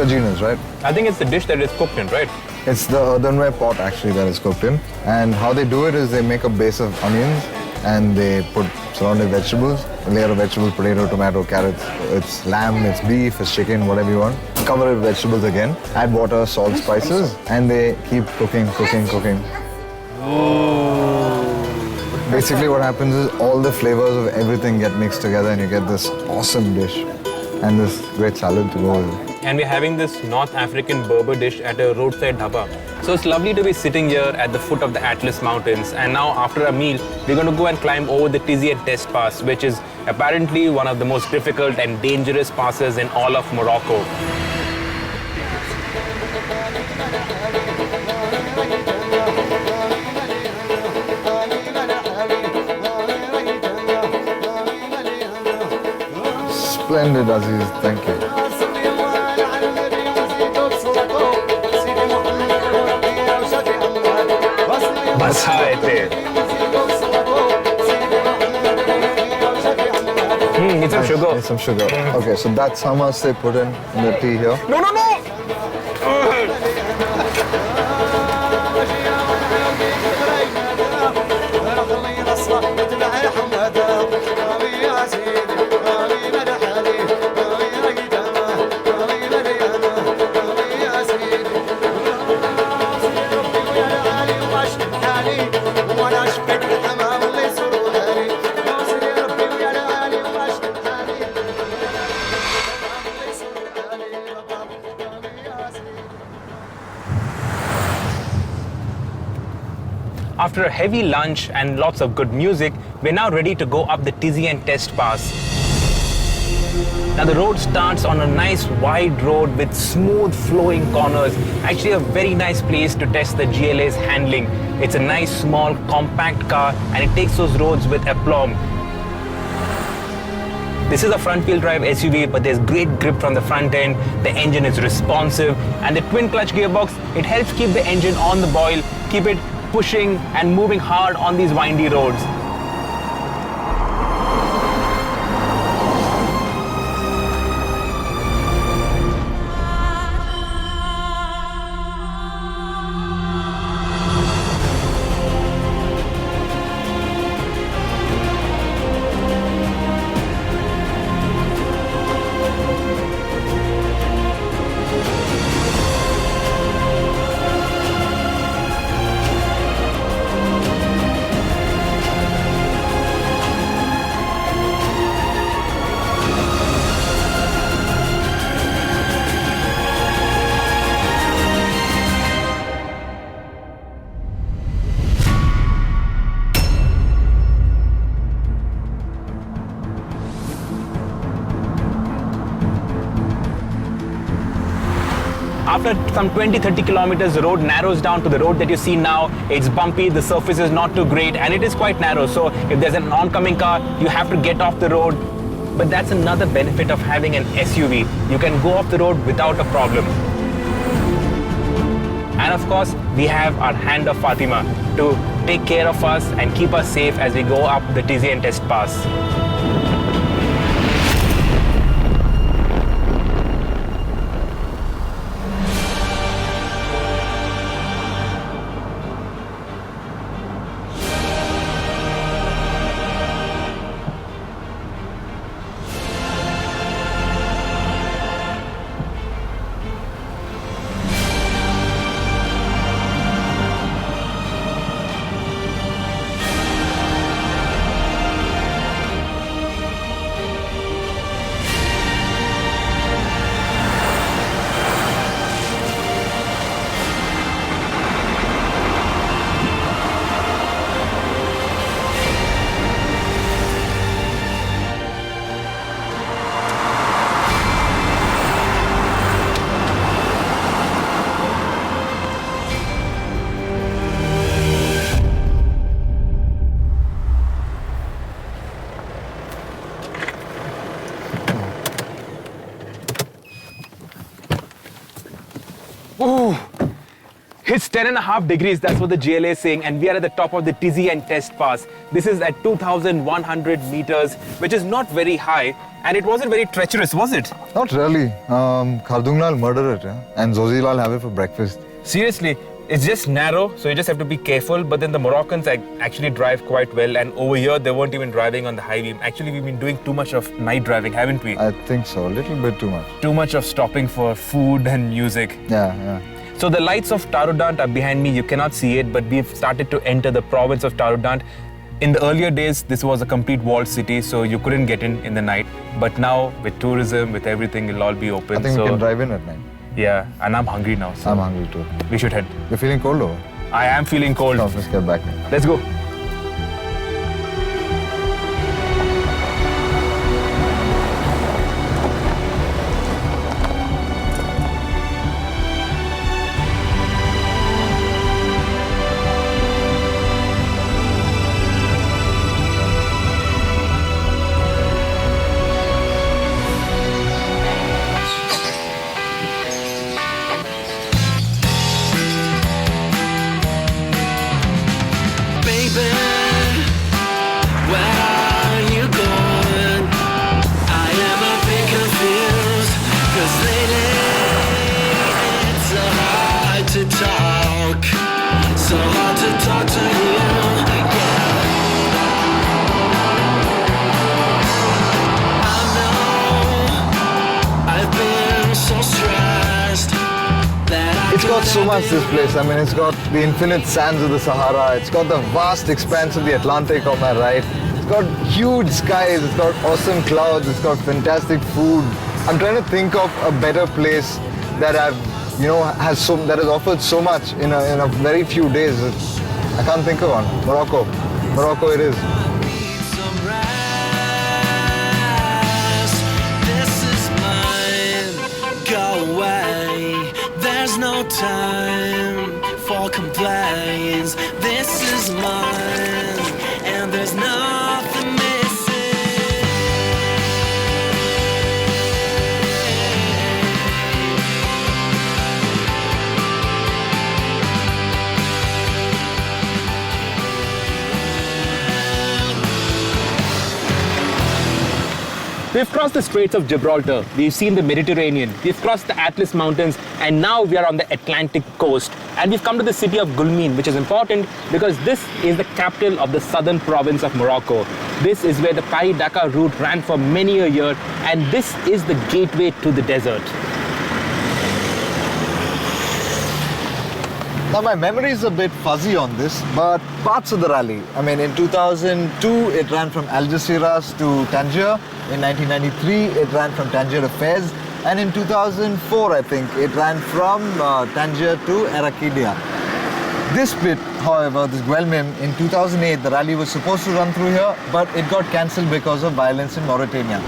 tagines, right? I think it's the dish that it's cooked in, right? It's the earthenware pot actually that it's cooked in. And how they do it is they make a base of onions and they put surrounding vegetables, a layer of vegetables, potato, tomato, carrots. It's lamb, it's beef, it's chicken, whatever you want. Cover it with vegetables again, add water, salt, spices, and they keep cooking. Basically what happens is all the flavors of everything get mixed together and you get this awesome dish and this great salad to go with it. And we're having this North African Berber dish at a roadside dhaba. So it's lovely to be sitting here at the foot of the Atlas Mountains. And now after a meal, we're going to go and climb over the Tizi and Test Pass, which is apparently one of the most difficult and dangerous passes in all of Morocco. Splendid, Aziz. Thank you. Need some sugar. Need some sugar. Okay, so that's how much they put in the tea here. No! After a heavy lunch and lots of good music, we're now ready to go up the Tizi and Test Pass. Now the road starts on a nice wide road with smooth flowing corners. Actually a very nice place to test the GLA's handling. It's a nice small compact car and it takes those roads with aplomb. This is a front wheel drive SUV, but there's great grip from the front end. The engine is responsive and the twin clutch gearbox, it helps keep the engine on the boil, keep it pushing and moving hard on these windy roads. After some 20-30 kilometers, the road narrows down to the road that you see now. It's bumpy, the surface is not too great, and it is quite narrow. So if there's an oncoming car, you have to get off the road. But that's another benefit of having an SUV. You can go off the road without a problem. And of course, we have our hand of Fatima to take care of us and keep us safe as we go up the Tizi and Test Pass. It's 10.5 degrees, that's what the GLA is saying, and we are at the top of the Tizian Test Pass. This is at 2,100 meters, which is not very high, and it wasn't very treacherous, was it? Not really. Khardunglal murdered it, yeah? And Zozilal have it for breakfast. Seriously, it's just narrow, so you just have to be careful, but then the Moroccans actually drive quite well, and over here they weren't even driving on the highway. Actually, we've been doing too much of night driving, haven't we? I think so, a little bit too much. Too much of stopping for food and music. Yeah. So the lights of Taroudant are behind me, you cannot see it, but we've started to enter the province of Taroudant. In the earlier days, this was a complete walled city, so you couldn't get in the night. But now, with tourism, with everything, it'll all be open. I think we can drive in at night. Yeah, and I'm hungry now. So I'm hungry too. we should head. You're feeling cold though? I am feeling cold. Come, let's get back. Let's go. It's got so much, this place. I mean, it's got the infinite sands of the Sahara. It's got the vast expanse of the Atlantic on my right. It's got huge skies. It's got awesome clouds. It's got fantastic food. I'm trying to think of a better place that that has offered so much in a very few days. I can't think of one. Morocco it is. No time for complaints. This is mine, and there's nothing missing. We've crossed the Straits of Gibraltar, we've seen the Mediterranean, we've crossed the Atlas Mountains, and now we are on the Atlantic coast. And we've come to the city of Gulmin, which is important because this is the capital of the southern province of Morocco. This is where the Paris-Dakar route ran for many a year, and this is the gateway to the desert. Now, my memory is a bit fuzzy on this, but parts of the rally. I mean, in 2002, it ran from Algeciras to Tangier. In 1993, it ran from Tangier to Fez. And in 2004, I think, it ran from Tangier to Arakidia. This bit, however, this Guelmim, in 2008, the rally was supposed to run through here, but it got cancelled because of violence in Mauritania.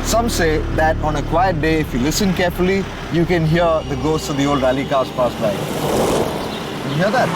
Some say that on a quiet day, if you listen carefully, you can hear the ghosts of the old rally cars pass by. Can you hear that?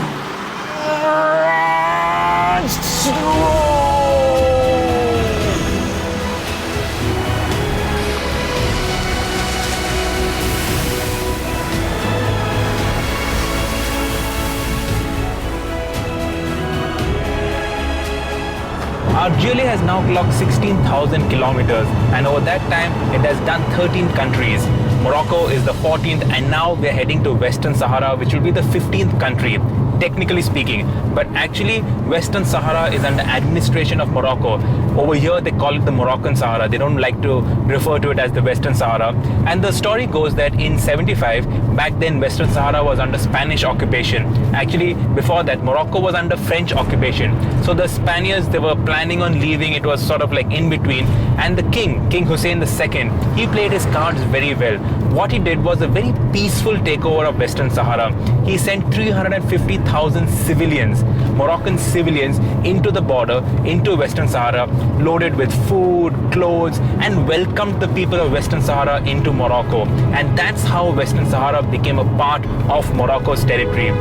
Our GLA has now clocked 16,000 kilometers, and over that time, it has done 13 countries. Morocco is the 14th, and now we're heading to Western Sahara, which will be the 15th country, technically speaking. But actually, Western Sahara is under administration of Morocco. Over here, they call it the Moroccan Sahara. They don't like to refer to it as the Western Sahara. And the story goes that in 75, back then, Western Sahara was under Spanish occupation. Actually, before that, Morocco was under French occupation. So the Spaniards, they were planning on leaving. It was sort of like in between. And the King Hussein II, he played his cards very well. What he did was a very peaceful takeover of Western Sahara. He sent 350,000 civilians, Moroccan civilians, into the border, into Western Sahara, loaded with food, clothes, and welcomed the people of Western Sahara into Morocco. And that's how Western Sahara became a part of Morocco's territory.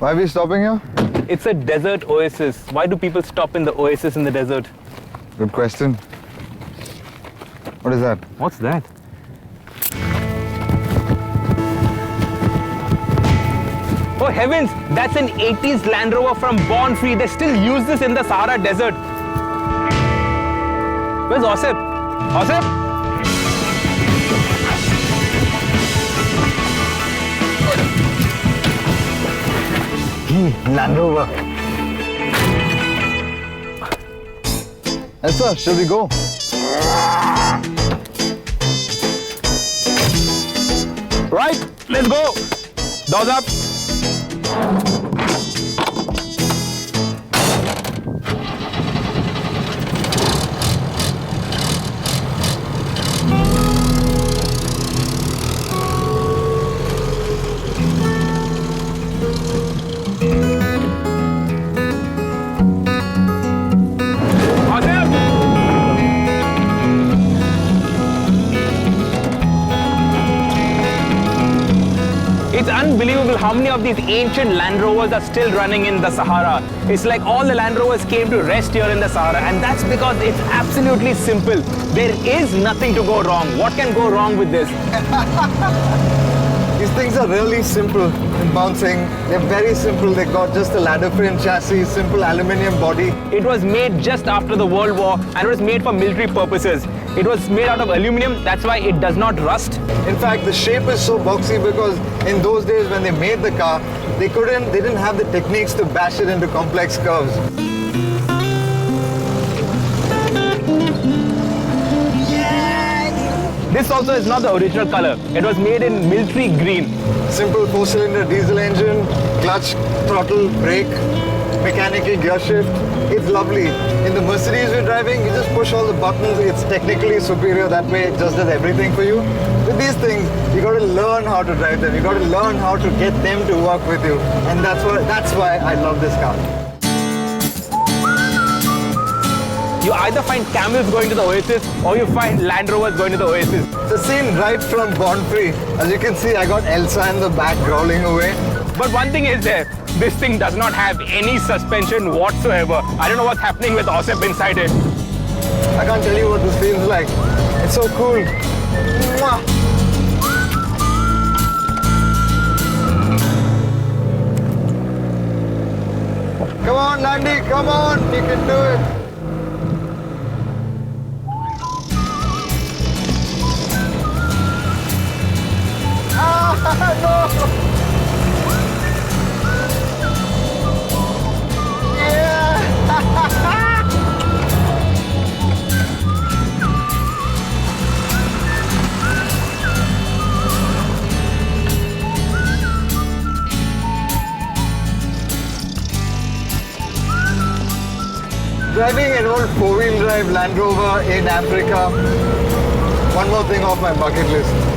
Why are we stopping here? It's a desert oasis. Why do people stop in the oasis in the desert? Good question. What is that? What's that? Oh heavens, that's an 80s Land Rover from Born Free. They still use this in the Sahara Desert. Where's Ouseph? Ouseph? Land Rover. Elsa, shall we go? Right, let's go. Doors up. It's unbelievable how many of these ancient Land Rovers are still running in the Sahara. It's like all the Land Rovers came to rest here in the Sahara, and that's because it's absolutely simple. There is nothing to go wrong. What can go wrong with this? These things are really simple in bouncing. They're very simple. They got just a ladder frame chassis, simple aluminium body. It was made just after the World War, and it was made for military purposes. It was made out of aluminum, that's why it does not rust. In fact, the shape is so boxy because in those days when they made the car, they didn't have the techniques to bash it into complex curves. This also is not the original color. It was made in military green. Simple 4-cylinder diesel engine, clutch, throttle, brake, mechanical gear shift. It's lovely. In the Mercedes we're driving, you just push all the buttons. It's technically superior that way. It just does everything for you. With these things, you got to learn how to drive them. You got to learn how to get them to work with you. And that's why I love this car. You either find camels going to the oasis or you find Land Rovers going to the oasis. It's a scene right from Born Free. As you can see, I got Elsa in the back growling away. But one thing is there, this thing does not have any suspension whatsoever. I don't know what's happening with Ouseph inside it. I can't tell you what this feels like. It's so cool. Mwah. Come on, Landy, come on, you can do it. No! Yeah! Driving an old four-wheel drive Land Rover in Africa. One more thing off my bucket list.